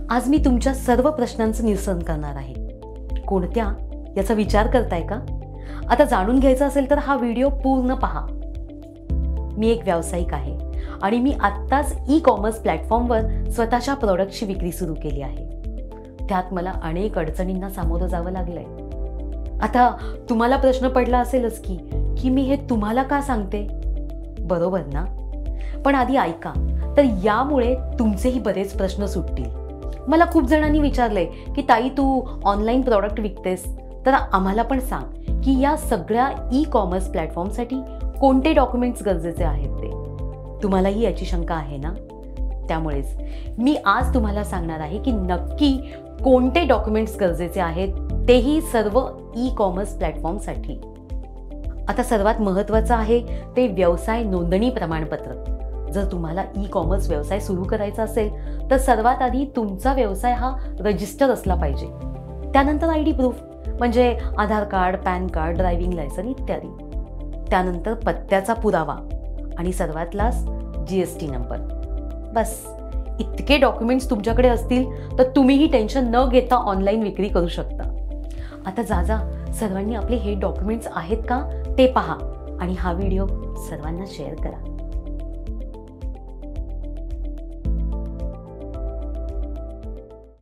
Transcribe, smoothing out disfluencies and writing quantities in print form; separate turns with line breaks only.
आज मी तुमच्या सर्व प्रश्नांचं निरसन करणार आहे. कोणत्या याचा विचार करताय का? आता जाणून घ्यायचं असेल तर हा व्हिडिओ पूर्ण पहा. मी एक व्यावसायिक आहे आणि मी आत्ताच ई-कॉमर्स प्लॅटफॉर्मवर स्वतःच्या प्रॉडक्टची विक्री सुरू केली आहे. त्यात मला अनेक अडचणींना सामोरं जावं लागलंय. आता तुम्हाला प्रश्न पडला असेलच की मी हे तुम्हाला का सांगते, बरोबर ना? पण आधी ऐका, तर यामुळे तुमचेही बरेच प्रश्न सुटतील. मला खूप जणांनी विचारलंय की ताई, तू ऑनलाईन प्रॉडक्ट विकतेस, तर आम्हाला पण सांग की या सगळ्या ई-कॉमर्स प्लॅटफॉर्मसाठी कोणते डॉक्युमेंट्स गरजेचे आहेत ते. तुम्हालाही याची शंका आहे ना? त्यामुळेच मी आज तुम्हाला सांगणार आहे की नक्की कोणते डॉक्युमेंट्स गरजेचे आहेत, तेही सर्व ई-कॉमर्स प्लॅटफॉर्मसाठी. आता सर्वात महत्त्वाचं आहे ते व्यवसाय नोंदणी प्रमाणपत्र. जर तुम्हाला ई-कॉमर्स व्यवसाय सुरू करायचा असेल तर सर्वात आधी तुमचा व्यवसाय हा रजिस्टर असला पाहिजे. त्यानंतर ID प्रूफ म्हणजे Aadhaar card, PAN card, driving licence इत्यादी. त्यानंतर पत्त्याचा पुरावा आणि सर्वात लास्ट GST नंबर. बस इतके डॉक्युमेंट्स तुमच्याकडे असतील तर तुम्हीही टेन्शन न घेता ऑनलाईन विक्री करू शकता. आता जा सर्वांनी आपले हे डॉक्युमेंट्स आहेत का ते पहा आणि हा व्हिडिओ सर्वांना शेअर करा.